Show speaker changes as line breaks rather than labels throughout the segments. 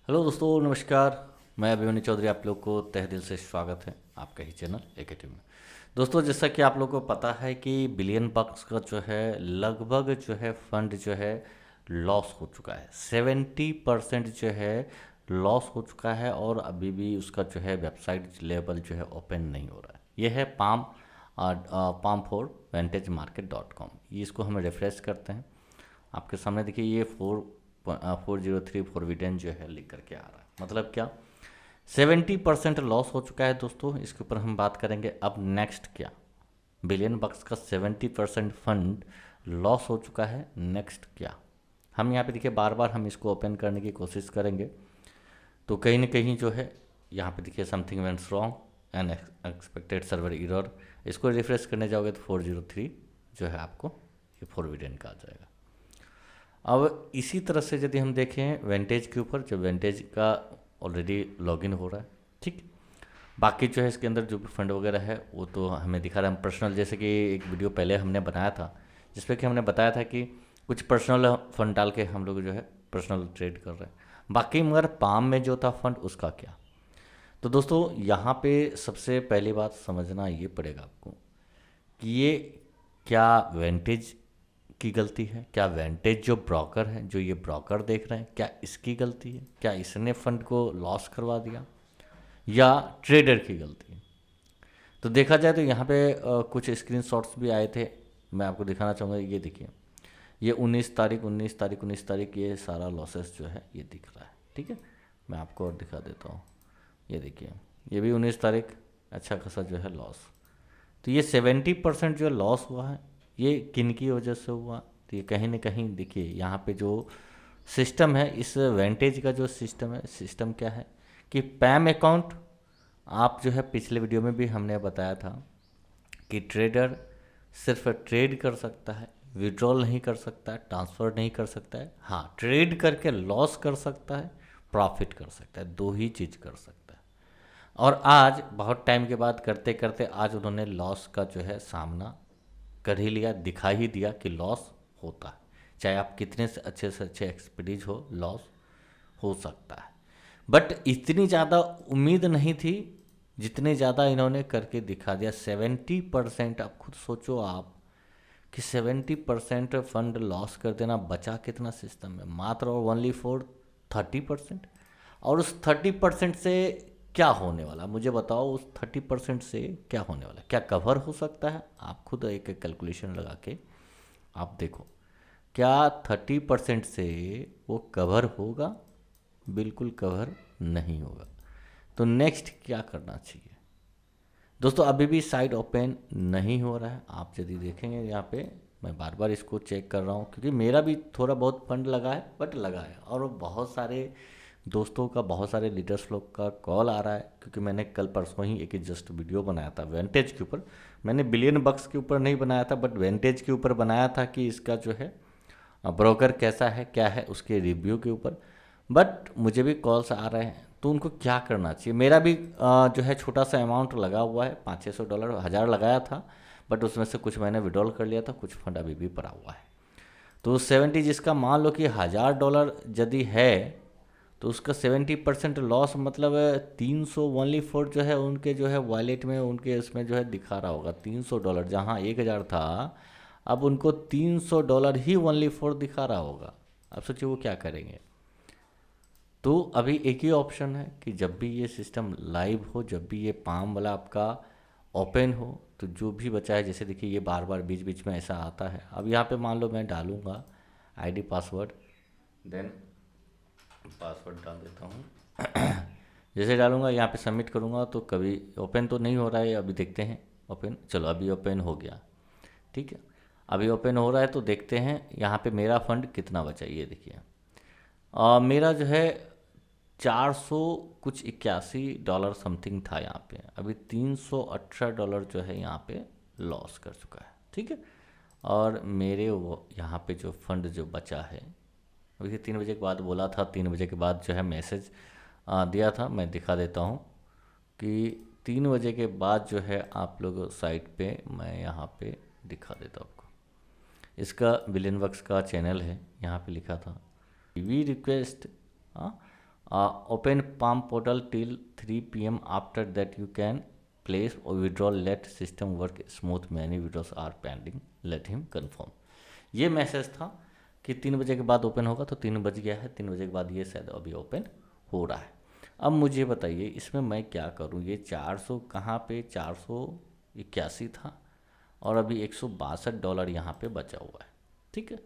Hello दोस्तों, नमस्कार। मैं अभिमन्यु चौधरी, आप लोग को तहे दिल से स्वागत है आपका ही चैनल एकेडमी में। दोस्तों, जैसा कि आप लोग को पता है कि बिलियन बक्स का जो है लगभग जो है फंड जो है लॉस हो चुका है। 70% जो है लॉस हो चुका है और अभी भी उसका जो है वेबसाइट लेवल जो है ओपन नहीं हो रहा है। यह है पाम फॉर वेंटेज मार्केट .com। ये इसको हम रिफ्रेश करते हैं। आपके सामने देखिए ये 403 फॉरविडेन जो है लिख करके आ रहा है। मतलब क्या, 70% लॉस हो चुका है दोस्तों। इसके ऊपर हम बात करेंगे। अब नेक्स्ट क्या, बिलियन बक्स का 70% फंड लॉस हो चुका है, नेक्स्ट क्या। हम यहाँ पे देखिए बार बार हम इसको ओपन करने की कोशिश करेंगे तो कहीं ना कहीं जो है यहाँ पे देखिए something vents wrong and expected server error. इसको रिफ्रेश करने जाओगे तो 403 जो है आपको ये फॉरविडेन का आ जाएगा। अब इसी तरह से यदि हम देखें वेंटेज के ऊपर, जो वेंटेज का ऑलरेडी लॉगिन हो रहा है, ठीक। बाकी जो है इसके अंदर जो भी फंड वगैरह है वो तो हमें दिखा रहा है। हम पर्सनल, जैसे कि एक वीडियो पहले हमने बनाया था जिसपे कि हमने बताया था कि कुछ पर्सनल फंड डाल के हम लोग जो है पर्सनल ट्रेड कर रहे हैं। बाकी मगर पाम में जो था फंड, उसका क्या। तो दोस्तों यहाँ पे सबसे पहली बात समझना ये पड़ेगा आपको कि ये क्या वेंटेज की गलती है, क्या वेंटेज जो ब्रोकर है, जो ये ब्रोकर देख रहे हैं, क्या इसकी गलती है, क्या इसने फंड को लॉस करवा दिया, या ट्रेडर की गलती है। तो देखा जाए तो यहाँ पे कुछ स्क्रीनशॉट्स भी आए थे, मैं आपको दिखाना चाहूँगा। ये देखिए, ये 19 तारीख ये सारा लॉसेस जो है ये दिख रहा है, ठीक है। मैं आपको और दिखा देता हूँ। ये देखिए, ये भी 19 तारीख, अच्छा खासा जो है लॉस। तो ये 70% जो लॉस हुआ है, ये किन की वजह से हुआ। तो ये कहीं ना कहीं देखिए यहाँ पे जो सिस्टम है, इस वेंटेज का जो सिस्टम है, सिस्टम क्या है कि पैम अकाउंट, आप जो है पिछले वीडियो में भी हमने बताया था कि ट्रेडर सिर्फ ट्रेड कर सकता है, विड्रॉल नहीं कर सकता है, ट्रांसफ़र नहीं कर सकता है। हाँ, ट्रेड करके लॉस कर सकता है, प्रॉफिट कर सकता है, दो ही चीज़ कर सकता है। और आज बहुत टाइम के बाद करते करते आज उन्होंने लॉस का जो है सामना कर ही लिया, दिखा ही दिया कि लॉस होता है। चाहे आप कितने से अच्छे एक्सपर्टीज हो, लॉस हो सकता है। बट इतनी ज़्यादा उम्मीद नहीं थी जितने ज़्यादा इन्होंने करके दिखा दिया। 70%, आप खुद सोचो आप कि 70% फंड लॉस कर देना, बचा कितना सिस्टम में, मात्र और ओनली फॉर 30%। और उस 30% से क्या होने वाला, मुझे बताओ, उस 30% से क्या होने वाला, क्या कवर हो सकता है। आप खुद एक एक कैलकुलेशन लगा के आप देखो, क्या 30% से वो कवर होगा। बिल्कुल कवर नहीं होगा। तो नेक्स्ट क्या करना चाहिए दोस्तों। अभी भी साइट ओपन नहीं हो रहा है। आप यदि देखेंगे यहाँ पे, मैं बार बार इसको चेक कर रहा हूँ क्योंकि मेरा भी थोड़ा बहुत फंड लगा है, बट लगा है। और बहुत सारे दोस्तों का, बहुत सारे लीडर्स लोग का कॉल आ रहा है क्योंकि मैंने कल परसों ही एक जस्ट वीडियो बनाया था वेंटेज के ऊपर। मैंने बिलियन बक्स के ऊपर नहीं बनाया था, बट वेंटेज के ऊपर बनाया था कि इसका जो है ब्रोकर कैसा है, क्या है, उसके रिव्यू के ऊपर। बट मुझे भी कॉल्स आ रहे हैं, तो उनको क्या करना चाहिए। मेरा भी जो है छोटा सा अमाउंट लगा हुआ है, $500-600 1000 लगाया था। बट उसमें से कुछ मैंने विड्रॉल कर लिया था, कुछ फंड अभी भी पड़ा हुआ है। तो 70, जिसका मान लो कि $1000 यदि है, तो उसका 70% लॉस मतलब 300 ओनली फॉर जो है उनके जो है वॉलेट में, उनके इसमें जो है दिखा रहा होगा $300, जहाँ 1000 था अब उनको $300 ही ओनली फॉर दिखा रहा होगा। अब सोचिए वो क्या करेंगे। तो अभी एक ही ऑप्शन है कि जब भी ये सिस्टम लाइव हो, जब भी ये पाम वाला आपका ओपन हो, तो जो भी बचा है, जैसे देखिए ये बार बार बीच बीच में ऐसा आता है। अब यहाँ पे मान लो मैं डालूँगा आईडी पासवर्ड, देन पासवर्ड डाल देता हूँ। जैसे डालूंगा यहाँ पे सबमिट करूँगा तो कभी ओपन तो नहीं हो रहा है। अभी देखते हैं ओपन, चलो अभी ओपन हो गया, ठीक है। अभी ओपन हो रहा है तो देखते हैं यहाँ पे मेरा फंड कितना बचा। ये देखिए मेरा जो है 400 कुछ $81 समथिंग था यहाँ पे। अभी $318 जो है यहाँ पे लॉस कर चुका है, ठीक है। और मेरे वो यहाँ पे जो फंड जो बचा है, अभी 3 बजे के बाद बोला था, 3 बजे के बाद जो है मैसेज दिया था। मैं दिखा देता हूँ कि 3 बजे के बाद जो है आप लोग साइट पे, मैं यहाँ पे दिखा देता हूँ आपको। इसका बिलियन वर्क्स का चैनल है, यहाँ पे लिखा था we request open palm portal till 3 PM after that you can place or withdrawal let system work smooth many withdrawals are pending let him confirm. ये मैसेज था कि 3 बजे के बाद ओपन होगा, तो 3 बज गया है, 3 बजे के बाद ये शायद अभी ओपन हो रहा है। अब मुझे बताइए इसमें मैं क्या करूं, ये 400 कहाँ पे 481 था और अभी $162 यहाँ पे बचा हुआ है, ठीक है।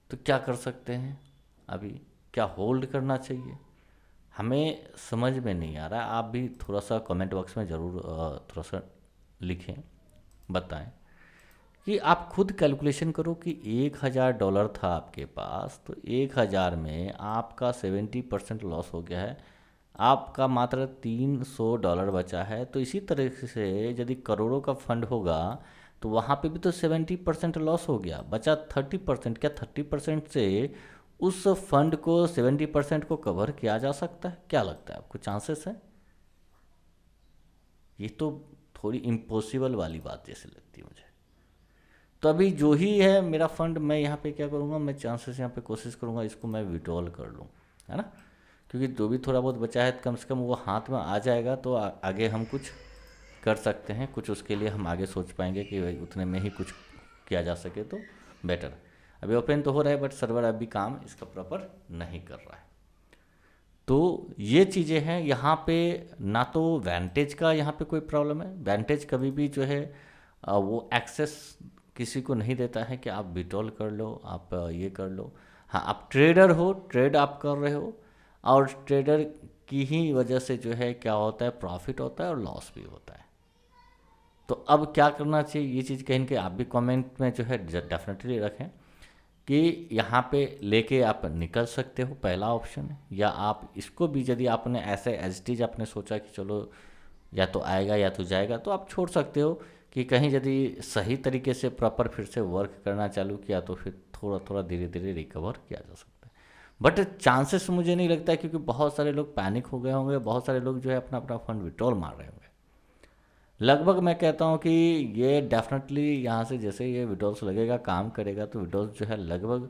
तो क्या कर सकते हैं, अभी क्या होल्ड करना चाहिए, हमें समझ में नहीं आ रहा है। आप भी थोड़ा सा कमेंट बॉक्स में ज़रूर थोड़ा सा लिखें, बताएं कि आप खुद कैलकुलेशन करो कि $1000 था आपके पास, तो 1000 में आपका 70% लॉस हो गया है, आपका मात्र $300 बचा है। तो इसी तरह से यदि करोड़ों का फंड होगा तो वहाँ पे भी तो 70% लॉस हो गया, बचा 30%। क्या 30% से उस फंड को 70% को कवर किया जा सकता है? क्या लगता है आपको, चांसेस है? ये तो थोड़ी इम्पॉसिबल वाली बात जैसे लगती है मुझे। तो अभी जो ही है मेरा फंड, मैं यहाँ पे क्या करूँगा, मैं चांसेस यहाँ पे कोशिश करूँगा इसको मैं विड्रॉल कर लूँ, है ना, क्योंकि जो भी थोड़ा बहुत बचा है कम से कम वो हाथ में आ जाएगा, तो आगे हम कुछ कर सकते हैं, कुछ उसके लिए हम आगे सोच पाएंगे कि भाई उतने में ही कुछ किया जा सके तो बेटर। अभी ओपन तो हो रहा है बट सर्वर अभी काम इसका प्रॉपर नहीं कर रहा है। तो ये चीज़ें हैं यहाँ पे, ना तो वैंटेज का यहाँ पे कोई प्रॉब्लम है, वैंटेज कभी भी जो है वो एक्सेस किसी को नहीं देता है कि आप विड्रॉल कर लो, आप ये कर लो। हाँ, आप ट्रेडर हो, ट्रेड आप कर रहे हो, और ट्रेडर की ही वजह से जो है क्या होता है, प्रॉफिट होता है और लॉस भी होता है। तो अब क्या करना चाहिए, ये चीज़ कहीं ना कहीं आप भी कमेंट में जो है डेफिनेटली रखें कि यहाँ पे लेके आप निकल सकते हो, पहला ऑप्शन है। या आप इसको भी यदि आपने ऐसे एज इट इज आपने सोचा कि चलो या तो आएगा या तो जाएगा, तो आप छोड़ सकते हो कि कहीं यदि सही तरीके से प्रॉपर फिर से वर्क करना चालू किया तो फिर थोड़ा थोड़ा धीरे धीरे रिकवर किया जा सकता है। बट चांसेस मुझे नहीं लगता है, क्योंकि बहुत सारे लोग पैनिक हो गए होंगे, बहुत सारे लोग जो है अपना अपना फंड विड्रॉल मार रहे होंगे। लगभग मैं कहता हूँ कि ये डेफिनेटली यहाँ से जैसे ये विड्रॉल्स लगेगा, काम करेगा, तो विड्रॉल्स जो है लगभग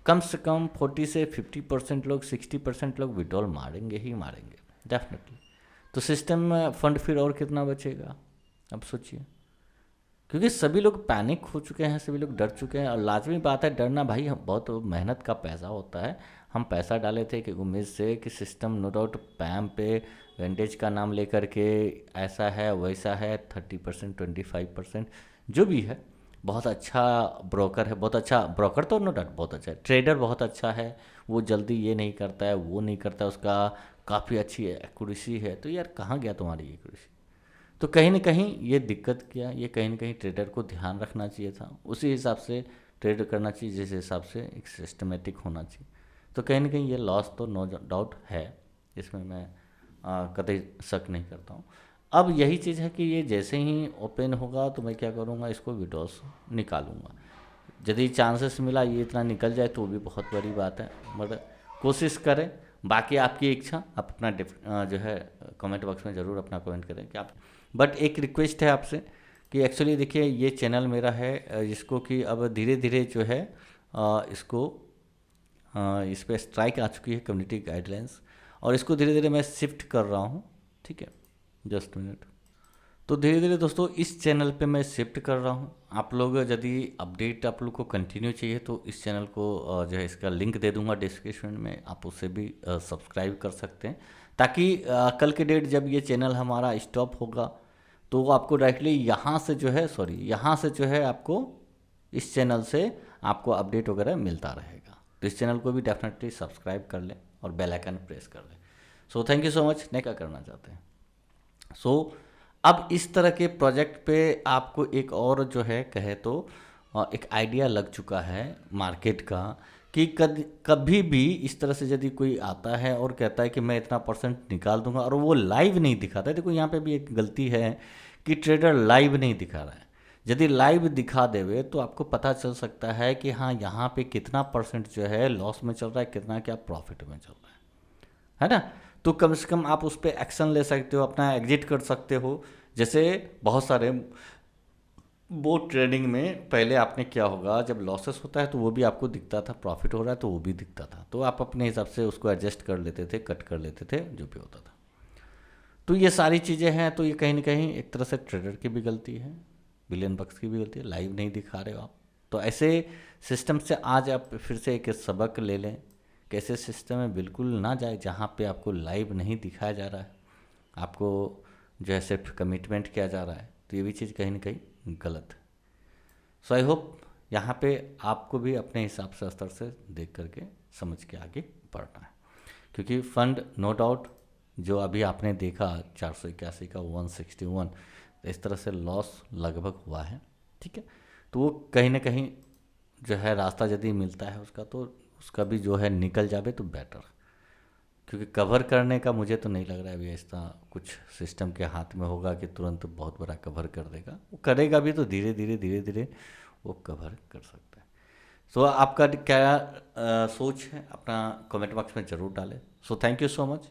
कम से कम 40 से 50% लोग, 60% लोग विड्रॉल मारेंगे ही मारेंगे डेफिनेटली। तो सिस्टम में फंड फिर और कितना बचेगा, अब सोचिए, क्योंकि सभी लोग पैनिक हो चुके हैं, सभी लोग डर चुके हैं। और लाजमी बात है डरना, भाई हम बहुत मेहनत का पैसा होता है, हम पैसा डाले थे कि उम्मीद से कि सिस्टम नो डाउट पैम पे वेंटेज का नाम लेकर के ऐसा है वैसा है, 30% 25% जो भी है, बहुत अच्छा ब्रोकर है, बहुत अच्छा ब्रोकर तो नो डाउट बहुत अच्छा है, ट्रेडर बहुत अच्छा है, वो जल्दी ये नहीं करता है वो नहीं करता, उसका काफ़ी अच्छी एक्यूरेसी है। तो यार कहाँ गया तुम्हारी एक्यूरेसी? तो कहीं ना कहीं ये दिक्कत क्या, ये कहीं ना कहीं ट्रेडर को ध्यान रखना चाहिए था, उसी हिसाब से ट्रेड करना चाहिए, जिस हिसाब से एक सिस्टमेटिक होना चाहिए। तो कहीं ना कहीं ये लॉस तो नो डाउट है, इसमें मैं कतई शक नहीं करता हूँ। अब यही चीज़ है कि ये जैसे ही ओपन होगा तो मैं क्या करूँगा, इसको विड्रॉल्स निकालूंगा। यदि चांसेस मिला ये इतना निकल जाए तो भी बहुत बड़ी बात है, मगर कोशिश करें। बाकी आपकी इच्छा, आप अपना जो है कमेंट बॉक्स में ज़रूर अपना कमेंट करें कि आप। बट एक रिक्वेस्ट है आपसे कि एक्चुअली देखिए ये चैनल मेरा है जिसको कि अब धीरे धीरे जो है इसको इस पर स्ट्राइक आ चुकी है कम्युनिटी गाइडलाइंस, और इसको धीरे धीरे मैं शिफ्ट कर रहा हूँ, ठीक है, जस्ट मिनट। तो धीरे धीरे दोस्तों इस चैनल पे मैं शिफ्ट कर रहा हूँ। आप लोग यदि अपडेट आप लोग को कंटिन्यू चाहिए तो इस चैनल को जो है इसका लिंक दे दूंगा डिस्क्रिप्शन में, आप उससे भी सब्सक्राइब कर सकते हैं, ताकि कल के डेट जब ये चैनल हमारा स्टॉप होगा तो आपको डायरेक्टली यहाँ से जो है यहाँ से जो है आपको इस चैनल से आपको अपडेट वगैरह मिलता रहेगा। तो इस चैनल को भी डेफिनेटली सब्सक्राइब कर लें और बेल आइकन प्रेस कर लें। So thank you so much. नहीं क्या करना चाहते हैं। सो अब इस तरह के प्रोजेक्ट पे आपको एक और जो है कहे तो एक आइडिया लग चुका है मार्केट का कि कभी भी इस तरह से यदि कोई आता है और कहता है कि मैं इतना % निकाल दूंगा और वो लाइव नहीं दिखाता है। देखो यहाँ पे भी एक गलती है कि ट्रेडर लाइव नहीं दिखा रहा है। यदि लाइव दिखा देवे तो आपको पता चल सकता है कि हाँ यहाँ पे कितना % जो है लॉस में चल रहा है, कितना क्या प्रॉफिट में चल रहा है ना। तो कम से कम आप उस पर एक्शन ले सकते हो, अपना एग्जिट कर सकते हो। जैसे बहुत सारे वो ट्रेडिंग में पहले आपने क्या होगा, जब लॉसेस होता है तो वो भी आपको दिखता था, प्रॉफिट हो रहा है तो वो भी दिखता था, तो आप अपने हिसाब से उसको एडजस्ट कर लेते थे, कट कर लेते थे, जो भी होता था। तो ये सारी चीज़ें हैं, तो ये कहीं ना कहीं एक तरह से ट्रेडर की भी गलती है, बिलियन बक्स की भी गलती है, लाइव नहीं दिखा रहे हो आप। तो ऐसे सिस्टम से आज आप फिर से एक सबक ले लें, कैसे सिस्टम में बिल्कुल ना जाए जहाँ पे आपको लाइव नहीं दिखाया जा रहा है, आपको जो है सिर्फ कमिटमेंट किया जा रहा है, तो ये भी चीज़ कहीं ना कहीं गलत है। सो आई होप यहाँ पे आपको भी अपने हिसाब से स्तर से देख करके समझ के आगे बढ़ना है, क्योंकि फंड नो डाउट जो अभी आपने देखा 481 का 161, इस तरह से लॉस लगभग हुआ है, ठीक है। तो वो कहीं ना कहीं जो है रास्ता यदि मिलता है उसका, तो उसका भी जो है निकल जावे तो बेटर, क्योंकि कवर करने का मुझे तो नहीं लग रहा है अभी ऐसा कुछ सिस्टम के हाथ में होगा कि तुरंत बहुत बड़ा कवर कर देगा। वो करेगा भी तो धीरे धीरे धीरे धीरे वो कवर कर सकता है। सो आपका क्या सोच है, अपना कमेंट बॉक्स में ज़रूर डालें। So thank you so much.